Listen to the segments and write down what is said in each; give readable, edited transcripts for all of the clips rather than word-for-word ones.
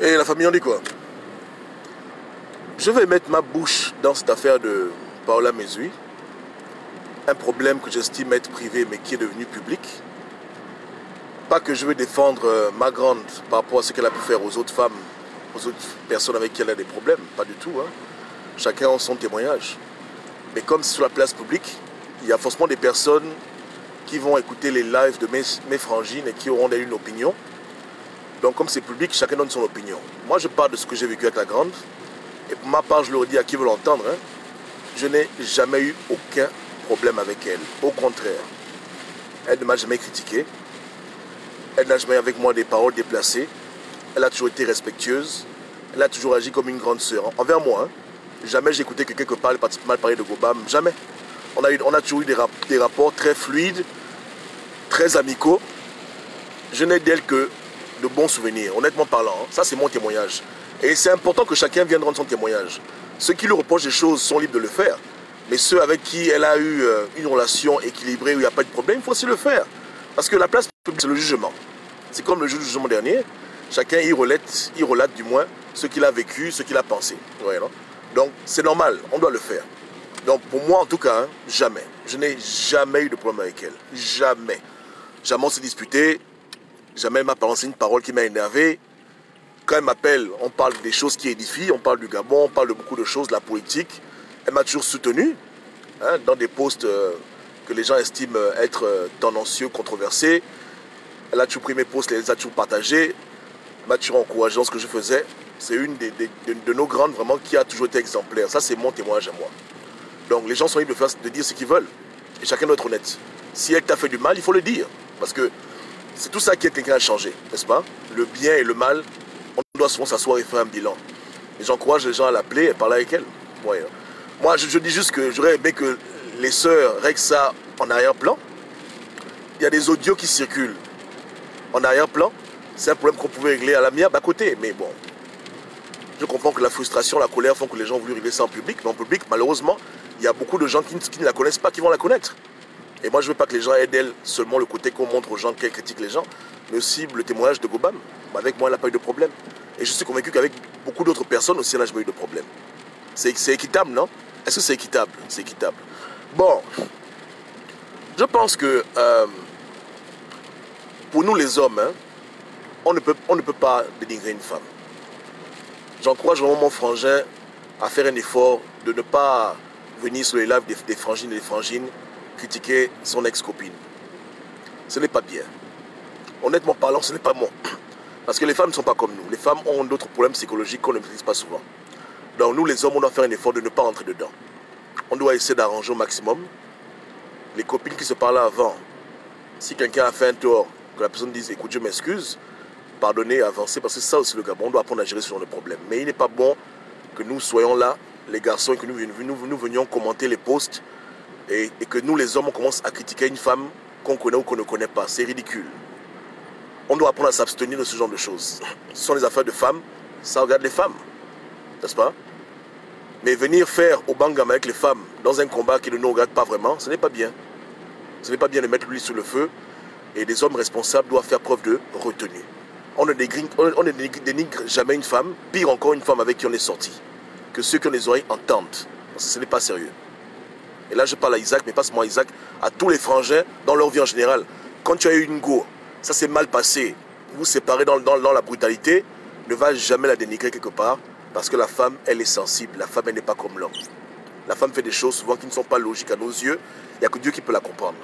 Et la famille, on dit quoi? Je vais mettre ma bouche dans cette affaire de Paola Mezui. Un problème que j'estime être privé mais qui est devenu public. Pas que je veux défendre ma grande par rapport à ce qu'elle a pu faire aux autres femmes, aux autres personnes avec qui elle a des problèmes. Pas du tout. Hein. Chacun a son témoignage. Mais comme c'est sur la place publique, il y a forcément des personnes qui vont écouter les lives de mes frangines et qui auront une opinion. Donc comme c'est public, chacun donne son opinion. Moi je parle de ce que j'ai vécu avec la grande. Et pour ma part, je leur dis à qui veut l'entendre, hein, je n'ai jamais eu aucun problème avec elle. Au contraire, elle ne m'a jamais critiqué. Elle n'a jamais avec moi des paroles déplacées. Elle a toujours été respectueuse. Elle a toujours agi comme une grande sœur. Envers moi, hein. Jamais j'ai écouté quelqu'un qui parle mal parler de Gobam. Jamais. On a toujours eu des rapports très fluides, très amicaux. Je n'ai d'elle que de bons souvenirs, honnêtement parlant. Hein. Ça, c'est mon témoignage. Et c'est important que chacun vienne rendre son témoignage. Ceux qui lui reprochent des choses sont libres de le faire. Mais ceux avec qui elle a eu une relation équilibrée où il n'y a pas de problème, il faut aussi le faire. Parce que la place publique, c'est le jugement. C'est comme le jugement dernier. Chacun y relate du moins ce qu'il a vécu, ce qu'il a pensé. Ouais, non? Donc c'est normal, on doit le faire. Donc pour moi en tout cas, hein, jamais. Je n'ai jamais eu de problème avec elle. Jamais. Jamais on s'est disputé. Jamais elle m'a balancé une parole qui m'a énervé. Quand elle m'appelle, on parle des choses qui édifient, on parle du Gabon, on parle de beaucoup de choses, de la politique. Elle m'a toujours soutenu hein, dans des postes que les gens estiment être tendancieux, controversés. Elle a toujours pris mes posts, elle les a toujours partagés. Elle m'a toujours encouragé dans ce que je faisais. C'est une de nos grandes vraiment qui a toujours été exemplaire. Ça, c'est mon témoignage à moi. Donc les gens sont libres de dire ce qu'ils veulent. Et chacun doit être honnête. Si elle t'a fait du mal, il faut le dire. Parce que c'est tout ça qui aide quelqu'un à changer, n'est-ce pas? Le bien et le mal. On doit souvent s'asseoir et faire un bilan. Et j'encourage les gens à l'appeler et parler avec elle. Ouais. Moi, je dis juste que j'aurais aimé que les sœurs règlent ça en arrière-plan. Il y a des audios qui circulent en arrière-plan. C'est un problème qu'on pouvait régler à l'amiable à côté. Mais bon, je comprends que la frustration, la colère font que les gens voulaient régler ça en public. Mais en public, malheureusement, il y a beaucoup de gens qui ne la connaissent pas, qui vont la connaître. Et moi, je ne veux pas que les gens aient d'elle seulement le côté qu'on montre aux gens qu'elle critique les gens, mais aussi le témoignage de Gobam. Avec moi, elle n'a pas eu de problème. Et je suis convaincu qu'avec beaucoup d'autres personnes aussi, elle n'a jamais eu de problème. C'est équitable, non? Est-ce que c'est équitable? C'est équitable. Bon, je pense que pour nous les hommes, hein, on ne peut pas dénigrer une femme. J'encourage vraiment mon frangin à faire un effort de ne pas venir sur les lives des frangines et des frangines critiquer son ex-copine. Ce n'est pas bien. Honnêtement parlant, ce n'est pas bon. Parce que les femmes ne sont pas comme nous. Les femmes ont d'autres problèmes psychologiques qu'on ne maîtrise pas souvent. Donc nous les hommes, on doit faire un effort de ne pas rentrer dedans. On doit essayer d'arranger au maximum. Les copines qui se parlaient avant, si quelqu'un a fait un tort, que la personne dise écoute, je m'excuse, pardonner, avancer, parce que ça aussi le Gabon, on doit apprendre à gérer ce genre de problème. Mais il n'est pas bon que nous soyons là, les garçons, et que nous venions commenter les posts et que nous les hommes, on commence à critiquer une femme qu'on connaît ou qu'on ne connaît pas. C'est ridicule. On doit apprendre à s'abstenir de ce genre de choses. Ce sont des affaires de femmes, ça regarde les femmes, n'est-ce pas? Mais venir faire au bangam avec les femmes dans un combat qui ne nous regarde pas vraiment, ce n'est pas bien. Ce n'est pas bien de mettre l'huile sur le feu et des hommes responsables doivent faire preuve de retenue. On ne dénigre jamais une femme, pire encore une femme avec qui on est sorti, que ceux qui ont les oreilles entendent. Parce que ce n'est pas sérieux. Et là je parle à Isaac, mais pas seulement à Isaac, à tous les frangins dans leur vie en général. Quand tu as eu une go, ça s'est mal passé, vous vous séparez dans la brutalité, ne va jamais la dénigrer quelque part, parce que la femme, elle est sensible, la femme, elle n'est pas comme l'homme. La femme fait des choses souvent qui ne sont pas logiques à nos yeux, il n'y a que Dieu qui peut la comprendre.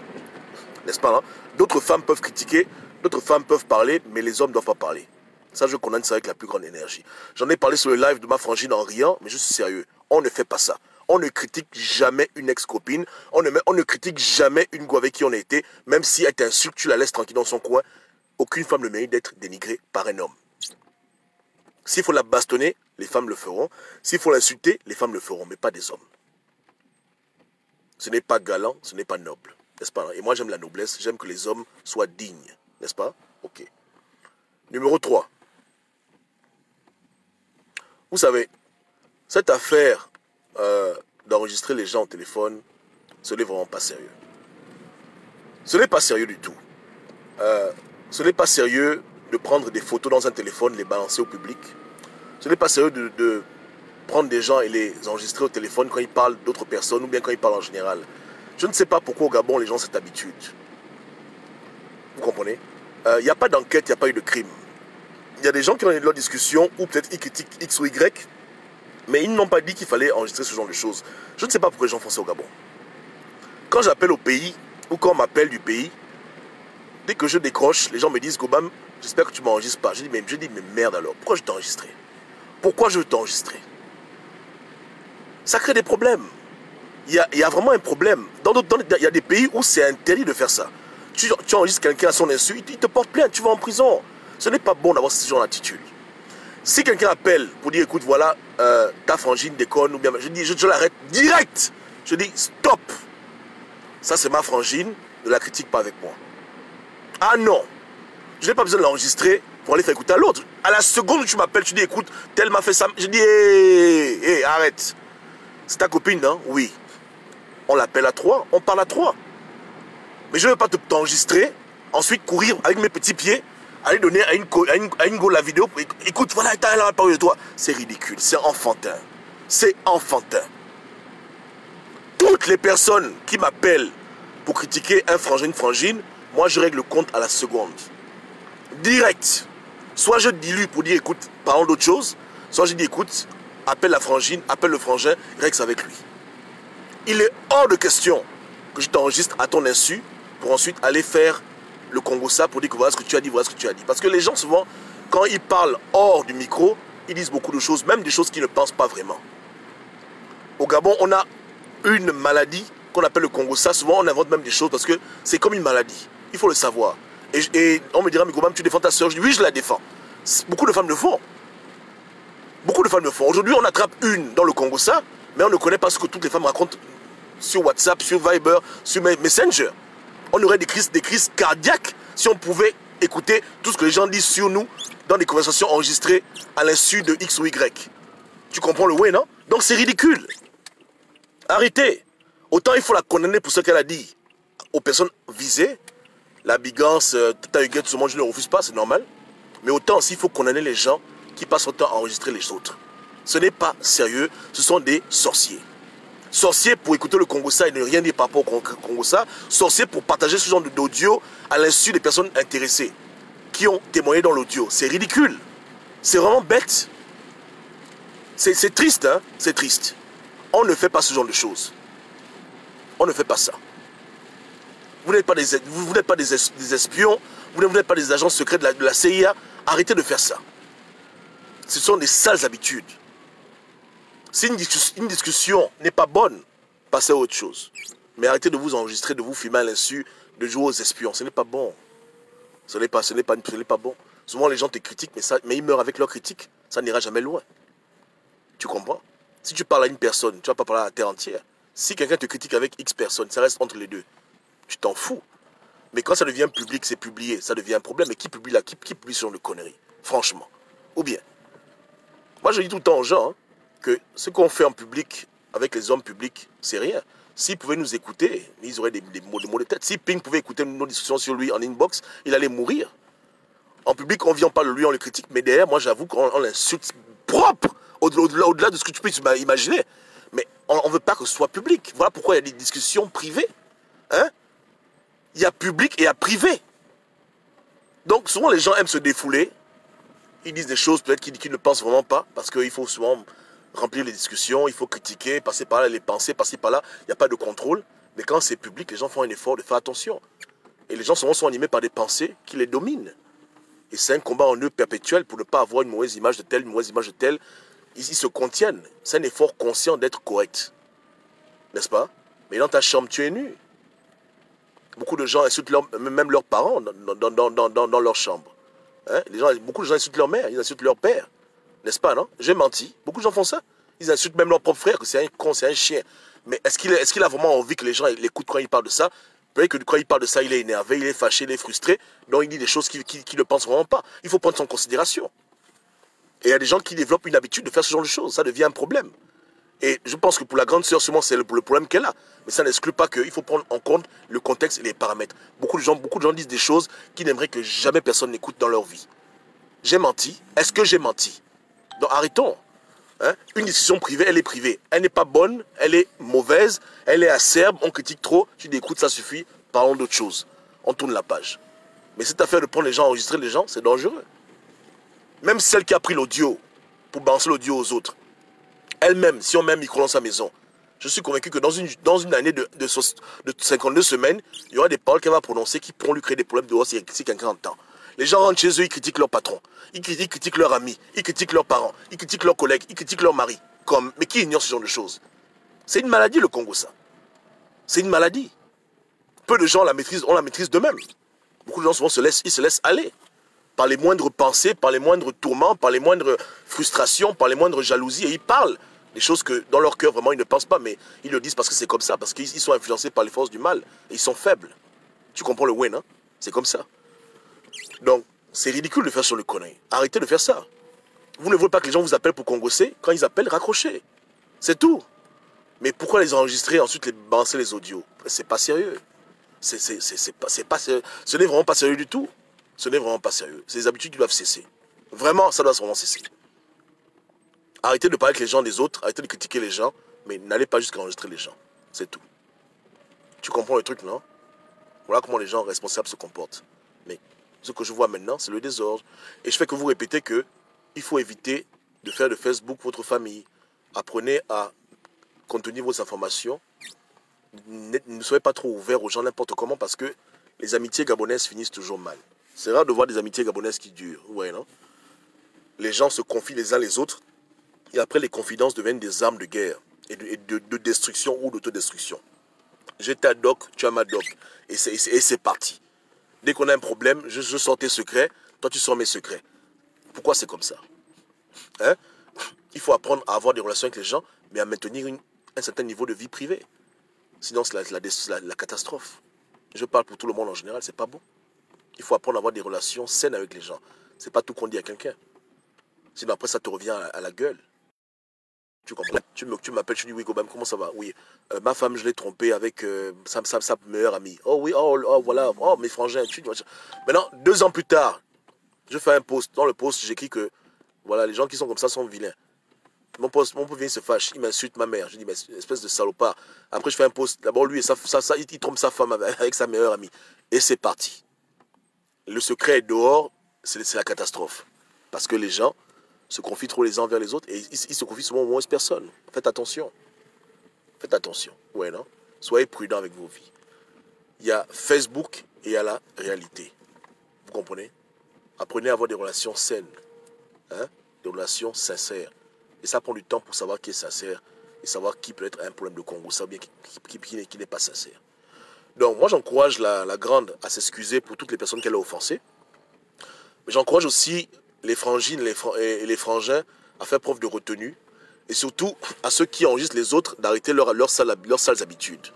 N'est-ce pas, hein? D'autres femmes peuvent critiquer, d'autres femmes peuvent parler, mais les hommes ne doivent pas parler. Ça, je condamne ça avec la plus grande énergie. J'en ai parlé sur le live de ma frangine en riant, mais je suis sérieux. On ne fait pas ça. On ne critique jamais une ex-copine. On ne critique jamais une go avec qui on a été. Même si elle t'insulte, tu la laisses tranquille dans son coin. Aucune femme ne mérite d'être dénigrée par un homme. S'il faut la bastonner, les femmes le feront. S'il faut l'insulter, les femmes le feront, mais pas des hommes. Ce n'est pas galant, ce n'est pas noble. N'est-ce pas? Et moi, j'aime la noblesse. J'aime que les hommes soient dignes. N'est-ce pas? Ok. Numéro 3. Vous savez, cette affaire d'enregistrer les gens au téléphone, ce n'est vraiment pas sérieux. Ce n'est pas sérieux du tout. Ce n'est pas sérieux de prendre des photos dans un téléphone, les balancer au public. Ce n'est pas sérieux de prendre des gens et les enregistrer au téléphone quand ils parlent d'autres personnes ou bien quand ils parlent en général. Je ne sais pas pourquoi au Gabon les gens ont cette habitude. Vous comprenez? Il n'y a pas d'enquête, il n'y a pas eu de crime. Il y a des gens qui ont eu leur discussion ou peut-être ils critiquent X ou Y, mais ils n'ont pas dit qu'il fallait enregistrer ce genre de choses. Je ne sais pas pourquoi les gens font ça au Gabon. Quand j'appelle au pays ou quand on m'appelle du pays, dès que je décroche, les gens me disent Gobam, j'espère que tu ne m'enregistres pas. Je dis mais merde alors, pourquoi je t'enregistrer? Pourquoi je veux t'enregistrer? Ça crée des problèmes. Il y a vraiment un problème. Il y a des pays où c'est interdit de faire ça. Tu enregistres quelqu'un à son insu, il te porte plainte, tu vas en prison. Ce n'est pas bon d'avoir ce genre d'attitude. Si quelqu'un appelle pour dire écoute voilà, ta frangine déconne, ou bien je l'arrête direct. Je dis stop. Ça c'est ma frangine, ne la critique pas avec moi. Ah non, je n'ai pas besoin de l'enregistrer pour aller faire écouter à l'autre. À la seconde où tu m'appelles, tu dis écoute, tel m'a fait ça. Je dis hé, arrête. C'est ta copine, non? Oui. On l'appelle à 3, on parle à 3. Mais je ne veux pas t'enregistrer, ensuite courir avec mes petits pieds, aller donner à une go la vidéo. Écoute, voilà, elle a parlé de toi. C'est ridicule, c'est enfantin. C'est enfantin. Toutes les personnes qui m'appellent pour critiquer un frangin, une frangine, moi je règle le compte à la seconde. Direct. Soit je dilue pour dire écoute, parlons d'autre chose, soit je dis écoute, appelle la frangine, appelle le frangin, règle ça avec lui. Il est hors de question que je t'enregistre à ton insu pour ensuite aller faire le Congo-ça pour dire que voilà ce que tu as dit, voilà ce que tu as dit. Parce que les gens souvent, quand ils parlent hors du micro, ils disent beaucoup de choses, même des choses qu'ils ne pensent pas vraiment. Au Gabon, on a une maladie qu'on appelle le Congo-ça. Souvent, on invente même des choses parce que c'est comme une maladie. Il faut le savoir. Et on me dira, mais Gobam, tu défends ta soeur? Je dis, oui, je la défends. Beaucoup de femmes le font. Beaucoup de femmes le font. Aujourd'hui, on attrape une dans le Congo-ça, mais on ne connaît pas ce que toutes les femmes racontent sur WhatsApp, sur Viber, sur Messenger. On aurait des crises cardiaques si on pouvait écouter tout ce que les gens disent sur nous dans des conversations enregistrées à l'insu de X ou Y. Tu comprends le way, non? Donc c'est ridicule. Arrêtez. Autant il faut la condamner pour ce qu'elle a dit aux personnes visées. La bigance, ta huguette, tout le monde, je ne le refuse pas, c'est normal. Mais autant aussi il faut condamner les gens qui passent leur temps à enregistrer les autres. Ce n'est pas sérieux, ce sont des sorciers. Sorciers pour écouter le Congo-ça et ne rien dire par rapport au Congo-ça. Sorciers pour partager ce genre d'audio à l'insu des personnes intéressées qui ont témoigné dans l'audio. C'est ridicule. C'est vraiment bête. C'est triste, hein? C'est triste. On ne fait pas ce genre de choses. On ne fait pas ça. Vous n'êtes pas des espions, vous n'êtes pas des agents secrets de la CIA. Arrêtez de faire ça. Ce sont des sales habitudes. Si une discussion n'est pas bonne, passez à autre chose. Mais arrêtez de vous enregistrer, de vous filmer à l'insu, de jouer aux espions. Ce n'est pas bon. Ce n'est pas bon. Souvent les gens te critiquent, mais ils meurent avec leur critique. Ça n'ira jamais loin. Tu comprends? Si tu parles à une personne, tu ne vas pas parler à la terre entière. Si quelqu'un te critique avec X personnes, ça reste entre les deux. Tu t'en fous. Mais quand ça devient public, c'est publié, ça devient un problème. Mais qui publie là? Qui publie ce genre de conneries? Franchement. Ou bien, moi je dis tout le temps aux gens, hein, que ce qu'on fait en public avec les hommes publics, c'est rien. S'ils pouvaient nous écouter, ils auraient des mots de tête. Si Ping pouvait écouter nos discussions sur lui en inbox, il allait mourir. En public, on vient pas de lui, on le critique, mais derrière, moi j'avoue qu'on l'insulte propre, au-delà de ce que tu peux imaginer. Mais on ne veut pas que ce soit public. Voilà pourquoi il y a des discussions privées. Hein? Il y a public et il y a privé. Donc souvent les gens aiment se défouler. Ils disent des choses peut-être qu'ils ne pensent vraiment pas, parce qu'il faut souvent remplir les discussions, il faut critiquer, passer par là, les pensées, passer par là. Il n'y a pas de contrôle. Mais quand c'est public, les gens font un effort de faire attention. Et les gens souvent sont animés par des pensées qui les dominent. Et c'est un combat en eux perpétuel pour ne pas avoir une mauvaise image de tel, une mauvaise image de tel. Ils se contiennent. C'est un effort conscient d'être correct. N'est-ce pas? Mais dans ta chambre, tu es nu. Beaucoup de gens insultent même leurs parents dans leur chambre. Hein? Beaucoup de gens insultent leur mère, ils insultent leur père. N'est-ce pas, non? J'ai menti. Beaucoup de gens font ça. Ils insultent même leur propre frère, que c'est un con, c'est un chien. Mais est-ce qu'il a vraiment envie que les gens l'écoutent quand il parle de ça? Peut-être que quand il parle de ça, il est énervé, il est fâché, il est frustré. Donc il dit des choses qu'il ne pense vraiment pas. Il faut prendre ça en considération. Et il y a des gens qui développent une habitude de faire ce genre de choses. Ça devient un problème. Et je pense que pour la grande sœur, sûrement, c'est le problème qu'elle a. Mais ça n'exclut pas qu'il faut prendre en compte le contexte et les paramètres. Beaucoup de gens disent des choses qu'ils n'aimeraient que jamais personne n'écoute dans leur vie. J'ai menti. Est-ce que j'ai menti? Donc arrêtons. Hein? Une discussion privée, elle est privée. Elle n'est pas bonne, elle est mauvaise, elle est acerbe, on critique trop, tu découtes, ça suffit. Parlons d'autre chose. On tourne la page. Mais cette affaire de prendre les gens, enregistrer les gens, c'est dangereux. Même celle qui a pris l'audio pour balancer l'audio aux autres, elle-même, si on met un micro dans sa maison, je suis convaincu que dans une année de 52 semaines, il y aura des paroles qu'elle va prononcer qui pourront lui créer des problèmes dehors si quelqu'un entend. Les gens rentrent chez eux, ils critiquent leur patron, ils critiquent leurs amis, ils critiquent leurs parents, ils critiquent leurs collègues, ils critiquent leur mari. Mais qui ignore ce genre de choses? C'est une maladie le Congo, ça. C'est une maladie. Peu de gens ont la maîtrise d'eux-mêmes. Beaucoup de gens souvent se laissent aller. Par les moindres pensées, par les moindres tourments, par les moindres frustrations, par les moindres jalousies. Et ils parlent des choses que dans leur cœur, vraiment, ils ne pensent pas. Mais ils le disent parce que c'est comme ça. Parce qu'ils sont influencés par les forces du mal. Et ils sont faibles. Tu comprends le win, hein? C'est comme ça. Donc, c'est ridicule de faire sur le connerie. Arrêtez de faire ça. Vous ne voulez pas que les gens vous appellent pour congosser. Quand ils appellent, raccrochez. C'est tout. Mais pourquoi les enregistrer et ensuite les balancer les audios? C'est pas sérieux. Ce n'est vraiment pas sérieux du tout. Ce n'est vraiment pas sérieux. C'est des habitudes qui doivent cesser. Vraiment, ça doit vraiment cesser. Arrêtez de parler avec les gens des autres, arrêtez de critiquer les gens, mais n'allez pas jusqu'à enregistrer les gens. C'est tout. Tu comprends le truc, non? Voilà comment les gens responsables se comportent. Mais ce que je vois maintenant, c'est le désordre. Et je fais que vous répétez que il faut éviter de faire de Facebook votre famille. Apprenez à contenir vos informations. Ne soyez pas trop ouverts aux gens n'importe comment parce que les amitiés gabonaises finissent toujours mal. C'est rare de voir des amitiés gabonaises qui durent. Ouais, non? Les gens se confient les uns les autres et après les confidences deviennent des armes de guerre et de destruction ou d'autodestruction. J'ai ta doc, tu as ma doc. Et c'est parti. Dès qu'on a un problème, je sors tes secrets, toi tu sors mes secrets. Pourquoi c'est comme ça? Hein? Il faut apprendre à avoir des relations avec les gens, mais à maintenir un certain niveau de vie privée. Sinon c'est la catastrophe. Je parle pour tout le monde en général, c'est pas bon. Il faut apprendre à avoir des relations saines avec les gens. C'est pas tout qu'on dit à quelqu'un. Sinon après ça te revient à la gueule. Tu comprends? Tu m'appelles, tu dis oui Gobam, comment ça va? Oui, ma femme je l'ai trompée avec sa meilleure amie. Oh oui, oh voilà, oh mes frangins. Maintenant, 2 ans plus tard, je fais un post. Dans le post, j'écris que voilà, les gens qui sont comme ça sont vilains. Mon pote vient se fâche, il m'insulte ma mère. Je dis, mais espèce de salopard. Après, je fais un post. D'abord, lui, il trompe sa femme avec sa meilleure amie. Et c'est parti. Le secret est dehors, c'est la catastrophe. Parce que les gens se confient trop les uns vers les autres et ils se confient souvent aux mauvaises personnes. Faites attention. Faites attention. Ouais, non? Soyez prudents avec vos vies. Il y a Facebook et il y a la réalité. Vous comprenez? Apprenez à avoir des relations saines. Hein? Des relations sincères. Et ça prend du temps pour savoir qui est sincère et savoir qui peut être un problème de Congo, ça bien qui n'est pas sincère. Donc moi j'encourage la grande à s'excuser pour toutes les personnes qu'elle a offensées. Mais j'encourage aussi les frangines et les frangins à faire preuve de retenue. Et surtout à ceux qui enregistrent les autres d'arrêter leurs sales habitudes.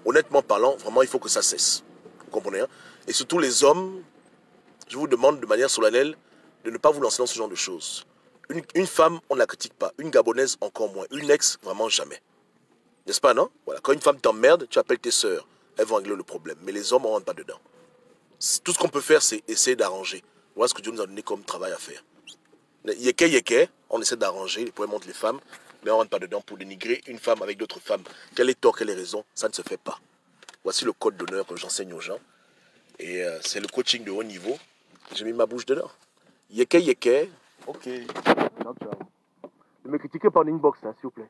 Honnêtement parlant, vraiment il faut que ça cesse. Vous comprenez, hein? Et surtout les hommes, je vous demande de manière solennelle de ne pas vous lancer dans ce genre de choses. Une femme, on ne la critique pas. Une gabonaise, encore moins. Une ex, vraiment jamais. N'est-ce pas, non? Voilà. Quand une femme t'emmerde, tu appelles tes sœurs. Elles vont régler le problème. Mais les hommes, on ne rentre pas dedans. Tout ce qu'on peut faire, c'est essayer d'arranger. Voilà ce que Dieu nous a donné comme travail à faire. Yeke, on essaie d'arranger. Les problèmes entre les femmes. Mais on ne rentre pas dedans pour dénigrer une femme avec d'autres femmes. Quel est tort, quelle est raison? Ça ne se fait pas. Voici le code d'honneur que j'enseigne aux gens. Et c'est le coaching de haut niveau. J'ai mis ma bouche dedans. Yeke. Ok. Ciao, ciao. Ne me critiquez pas en inbox, hein, s'il vous plaît.